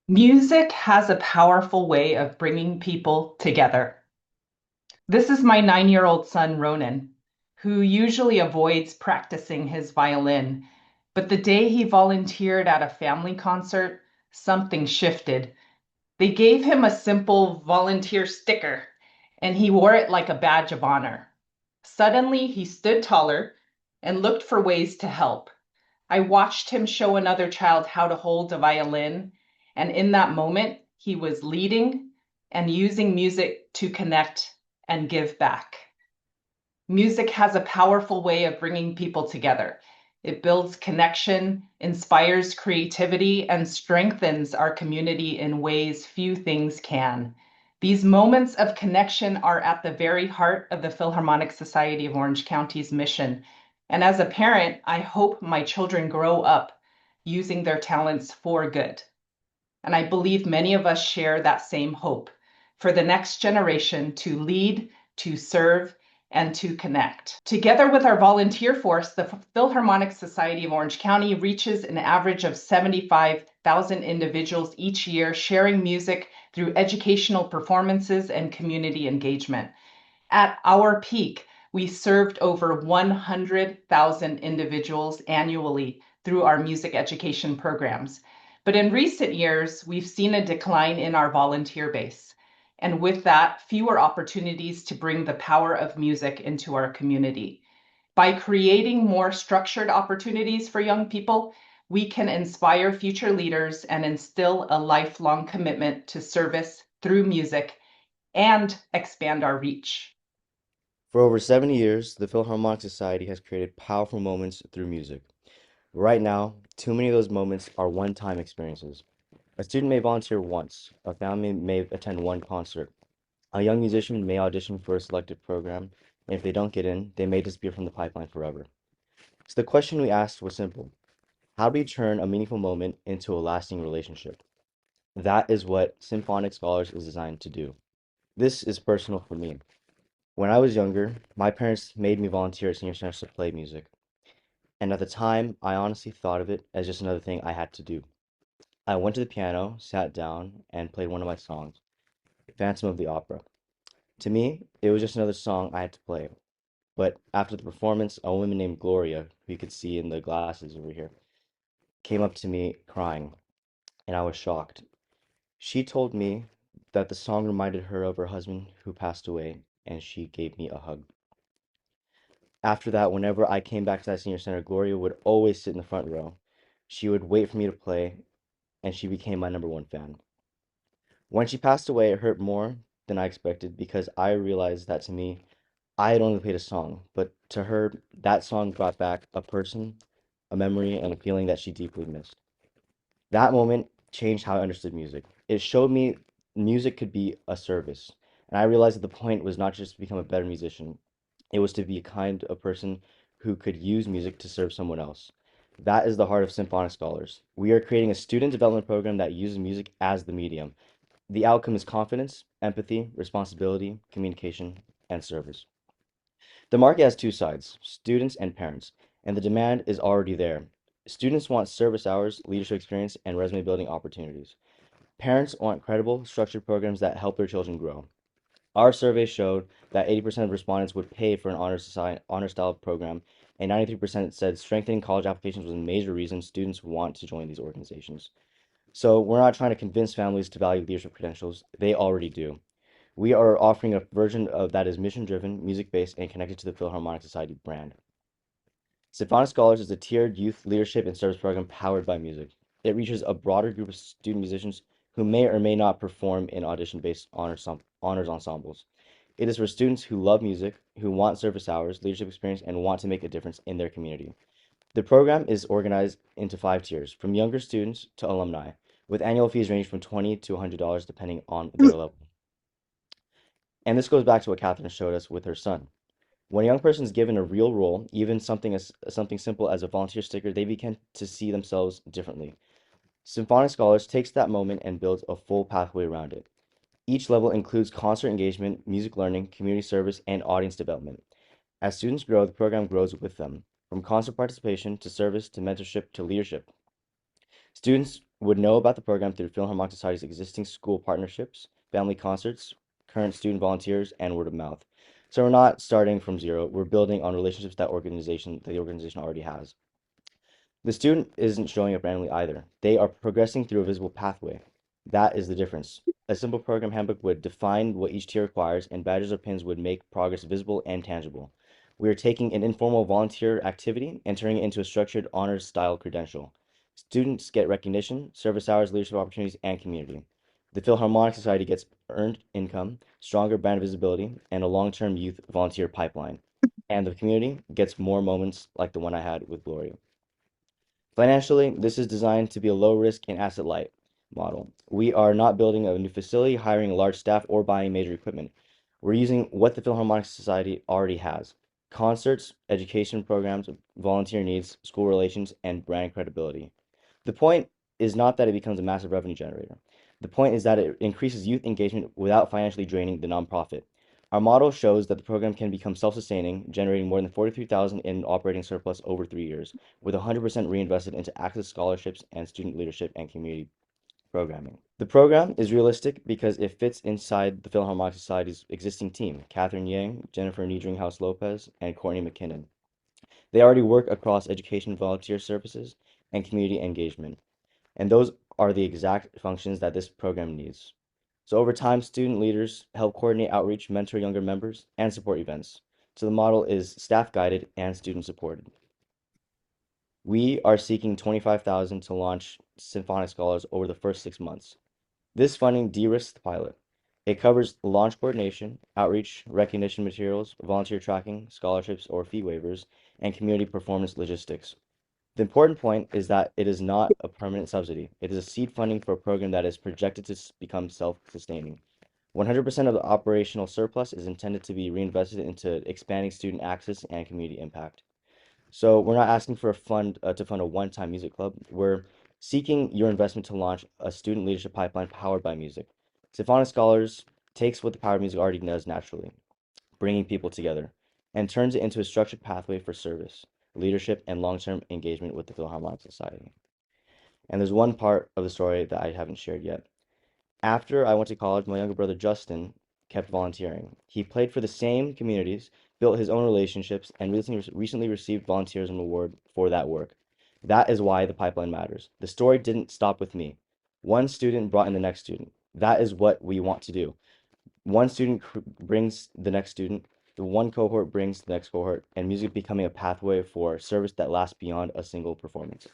Music has a powerful way of bringing people together. This is my 9-year-old son, Ronan, who usually avoids practicing his violin. But the day he volunteered at a family concert, something shifted. They gave him a simple volunteer sticker, and he wore it like a badge of honor. Suddenly, he stood taller and looked for ways to help. I watched him show another child how to hold a violin, and in that moment, he was leading and using music to connect and give back. Music has a powerful way of bringing people together. It builds connection, inspires creativity, and strengthens our community in ways few things can. These moments of connection are at the very heart of the Philharmonic Society of Orange County's mission. And as a parent, I hope my children grow up using their talents for good. And I believe many of us share that same hope for the next generation to lead, to serve, and to connect. Together with our volunteer force, the Philharmonic Society of Orange County reaches an average of 75,000 individuals each year, sharing music through educational performances and community engagement. At our peak, we served over 100,000 individuals annually through our music education programs. But in recent years, we've seen a decline in our volunteer base. And with that, fewer opportunities to bring the power of music into our community. By creating more structured opportunities for young people, we can inspire future leaders and instill a lifelong commitment to service through music and expand our reach. For over 70 years, the Philharmonic Society has created powerful moments through music. Right now, too many of those moments are one-time experiences. A student may volunteer once, a family may attend one concert, a young musician may audition for a selected program, and if they don't get in, they may disappear from the pipeline forever. So the question we asked was simple. How do we turn a meaningful moment into a lasting relationship? That is what Symphonic Scholars is designed to do. This is personal for me. When I was younger, my parents made me volunteer at senior centers to play music. And at the time, I honestly thought of it as just another thing I had to do. I went to the piano, sat down, and played one of my songs, Phantom of the Opera. To me, it was just another song I had to play. But after the performance, a woman named Gloria, who you could see in the glasses over here, came up to me crying, and I was shocked. She told me that the song reminded her of her husband who passed away, and she gave me a hug. After that, whenever I came back to that senior center, Gloria would always sit in the front row. She would wait for me to play, and she became my number one fan. When she passed away, it hurt more than I expected because I realized that to me, I had only played a song, but to her, that song brought back a person, a memory, and a feeling that she deeply missed. That moment changed how I understood music. It showed me music could be a service, and I realized that the point was not just to become a better musician, it was to be a kind of person who could use music to serve someone else. That is the heart of Symphonic Scholars. We are creating a student development program that uses music as the medium. The outcome is confidence, empathy, responsibility, communication, and service. The market has two sides, students and parents, and the demand is already there. Students want service hours, leadership experience, and resume building opportunities. Parents want credible, structured programs that help their children grow. Our survey showed that 80% of respondents would pay for an honor style program, and 93% said strengthening college applications was a major reason students want to join these organizations. So we're not trying to convince families to value leadership credentials, they already do. We are offering a version of that is mission driven, music based, and connected to the Philharmonic Society brand. Symphonic Scholars is a tiered youth leadership and service program powered by music. It reaches a broader group of student musicians who may or may not perform in audition based honors ensembles. It is for students who love music, who want service hours, leadership experience, and want to make a difference in their community. The program is organized into 5 tiers, from younger students to alumni, with annual fees ranging from $20 to $100 depending on their level. And this goes back to what Catherine showed us with her son. When a young person is given a real role, even something simple as a volunteer sticker, they begin to see themselves differently. Symphonic Scholars takes that moment and builds a full pathway around it. Each level includes concert engagement, music learning, community service, and audience development. As students grow, the program grows with them, from concert participation to service to mentorship to leadership. Students would know about the program through Philharmonic Society's existing school partnerships, family concerts, current student volunteers, and word of mouth. So we're not starting from zero. We're building on relationships that the organization already has. The student isn't showing up randomly either. They are progressing through a visible pathway. That is the difference. A simple program handbook would define what each tier requires, and badges or pins would make progress visible and tangible. We are taking an informal volunteer activity and turning it into a structured honors style credential. Students get recognition, service hours, leadership opportunities, and community. The Philharmonic Society gets earned income, stronger brand visibility, and a long term youth volunteer pipeline. And the community gets more moments like the one I had with Gloria. Financially, this is designed to be a low risk and asset light model. We are not building a new facility, hiring a large staff, or buying major equipment. We're using what the Philharmonic Society already has: concerts, education programs, volunteer needs, school relations, and brand credibility. The point is not that it becomes a massive revenue generator. The point is that it increases youth engagement without financially draining the nonprofit. Our model shows that the program can become self-sustaining, generating more than 43,000 in operating surplus over 3 years, with 100% reinvested into access scholarships and student leadership and community programming. The program is realistic because it fits inside the Philharmonic Society's existing team: Catherine Yang, Jennifer Niedringhouse Lopez, and Courtney McKinnon. They already work across education volunteer services and community engagement, and those are the exact functions that this program needs. So over time, student leaders help coordinate outreach, mentor younger members, and support events. So the model is staff guided and student supported. We are seeking 25,000 to launch Symphonic Scholars over the first 6 months. This funding de-risks the pilot. It covers launch coordination, outreach, recognition materials, volunteer tracking, scholarships or fee waivers, and community performance logistics. The important point is that it is not a permanent subsidy. It is a seed funding for a program that is projected to become self-sustaining. 100% of the operational surplus is intended to be reinvested into expanding student access and community impact. So we're not asking for a fund to fund a one-time music club. We're seeking your investment to launch a student leadership pipeline powered by music. Symphonic Scholars takes what the power of music already does naturally, bringing people together, and turns it into a structured pathway for service, leadership, and long-term engagement with the Philharmonic Society. And there's one part of the story that I haven't shared yet. After I went to college, my younger brother Justin kept volunteering. He played for the same communities, built his own relationships, and recently received volunteerism award for that work. That is why the pipeline matters. The story didn't stop with me. One student brought in the next student. That is what we want to do. One student brings the next student, the one cohort brings the next cohort, and music becoming a pathway for service that lasts beyond a single performance.